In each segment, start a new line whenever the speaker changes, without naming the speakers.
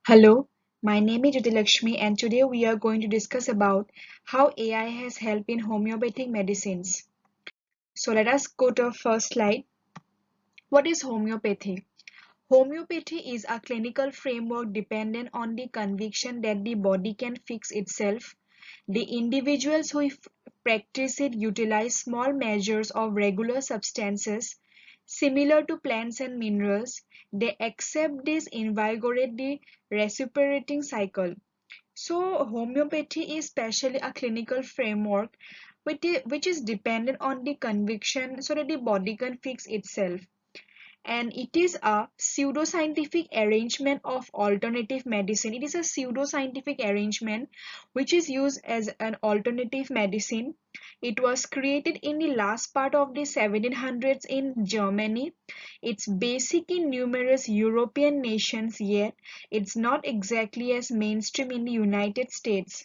Hello, my name is Jyotilakshmi and today we are going to discuss about how AI has helped in homeopathic medicines. So let us go to our first slide. What is homeopathy? Homeopathy is a clinical framework dependent on the conviction that the body can fix itself. The individuals who practice it utilize small measures of regular substances similar to plants and minerals. They accept this invigorate the reciprocating cycle. So homeopathy is specially a clinical framework which is dependent on the conviction so that the body can fix itself, and it is a pseudoscientific arrangement of alternative medicine. It is a pseudoscientific arrangement which is used as an alternative medicine. It was created in the last part of the 1700s in Germany. It's basic in numerous European nations, yet it's not exactly as mainstream in the United States.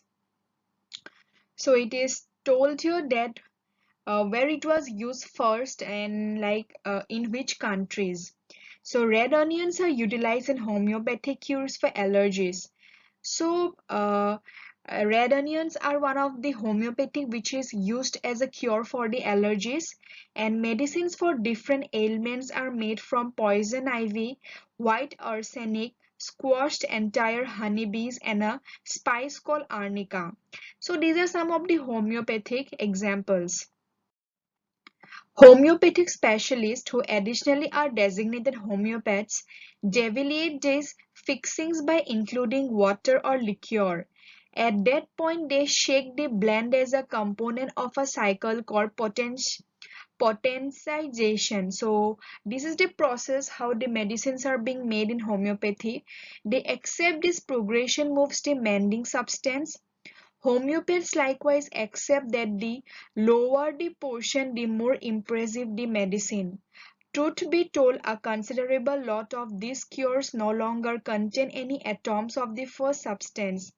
So it is told here that where it was used first and in which countries. So red onions are utilized in homeopathic cures for allergies. So red onions are one of the homeopathic which is used as a cure for the allergies, and medicines for different ailments are made from poison ivy, white arsenic, squashed entire honeybees, and a spice called arnica. So these are some of the homeopathic examples. Homeopathic specialists who additionally are designated homeopaths deviate these fixings by including water or liquor. At that point, they shake the blend as a component of a cycle called potentization. So this is the process how the medicines are being made in homeopathy. They accept this progression moves the mending substance. Homeopaths likewise accept that the lower the portion, the more impressive the medicine. Truth be told, a considerable lot of these cures no longer contain any atoms of the first substance.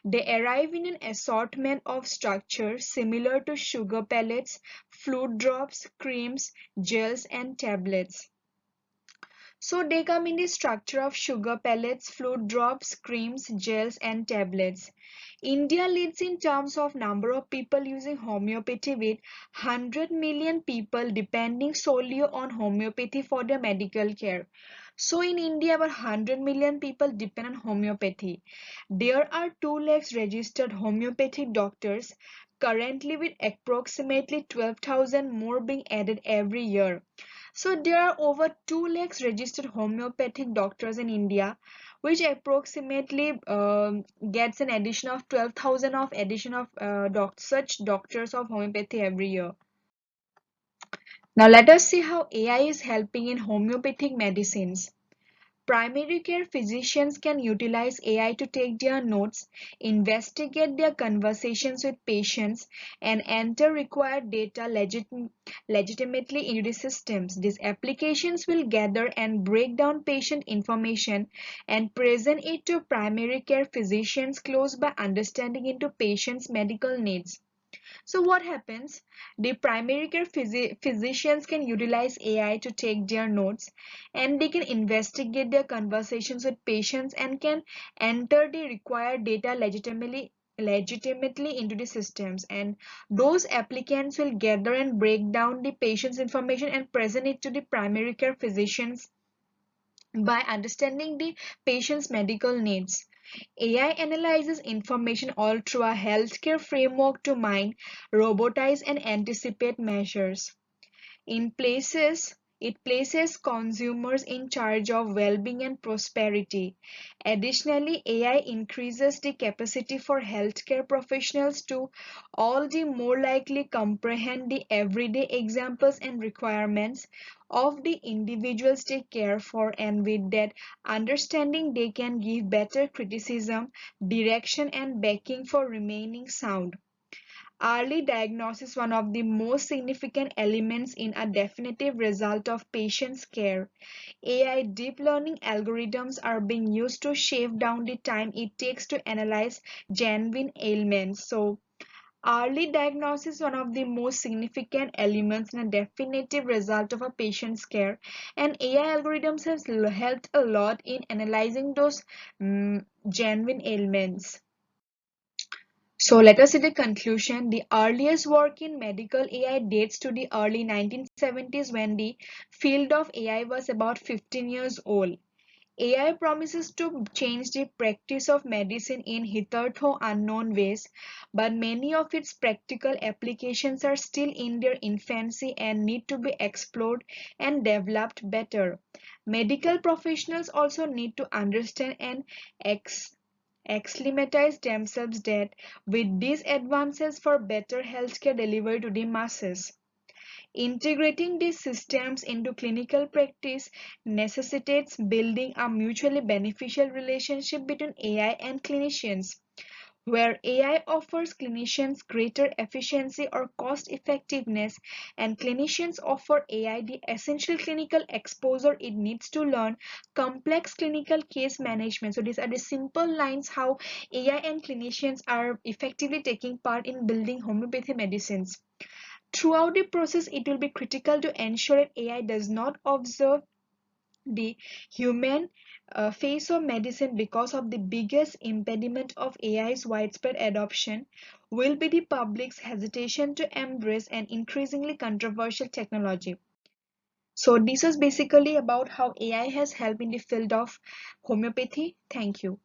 They arrive in an assortment of structures similar to sugar pellets, fluid drops, creams, gels, and tablets. So they come in the structure of sugar pellets, fluid drops, creams, gels, and tablets. India leads in terms of number of people using homeopathy with 100 million people depending solely on homeopathy for their medical care. So in India, about 100 million people depend on homeopathy. There are 2 lakhs registered homeopathic doctors currently, with approximately 12,000 more being added every year. So there are over 2 lakhs registered homeopathic doctors in India, which approximately gets an addition of 12,000 of addition of such doctors of homeopathy every year. Now let us see how AI is helping in homeopathic medicines. Primary care physicians can utilize AI to take their notes, investigate their conversations with patients, and enter required data legitimately into the systems. These applications will gather and break down patient information and present it to primary care physicians close by understanding into patients' medical needs. So what happens? The primary care physicians can utilize AI to take their notes, and they can investigate their conversations with patients and can enter the required data legitimately into the systems, and those applicants will gather and break down the patient's information and present it to the primary care physicians by understanding the patient's medical needs. AI analyzes information all through a healthcare framework to mine, robotize, and anticipate measures. In places, it places consumers in charge of well-being and prosperity. Additionally, AI increases the capacity for healthcare professionals to all the more likely comprehend the everyday examples and requirements of the individuals they care for, and with that understanding they can give better criticism, direction, and backing for remaining sound. Early diagnosis is one of the most significant elements in a definitive result of patient's care. AI deep learning algorithms are being used to shave down the time it takes to analyze genuine ailments. So Early diagnosis is one of the most significant elements and a definitive result of a patient's care, and AI algorithms have helped a lot in analyzing those genuine ailments. So let us see the conclusion. The earliest work in medical AI dates to the early 1970s when the field of AI was about 15 years old. AI promises to change the practice of medicine in hitherto unknown ways, but many of its practical applications are still in their infancy and need to be explored and developed better. Medical professionals also need to understand and acclimatize themselves that with these advances for better healthcare delivery to the masses. Integrating these systems into clinical practice necessitates building a mutually beneficial relationship between AI and clinicians, where AI offers clinicians greater efficiency or cost effectiveness, and clinicians offer AI the essential clinical exposure it needs to learn complex clinical case management. So these are the simple lines how AI and clinicians are effectively taking part in building homeopathy medicines. Throughout the process, it will be critical to ensure that AI does not observe the human face of medicine, because of the biggest impediment of AI's widespread adoption will be the public's hesitation to embrace an increasingly controversial technology. So this is basically about how AI has helped in the field of homeopathy. Thank you.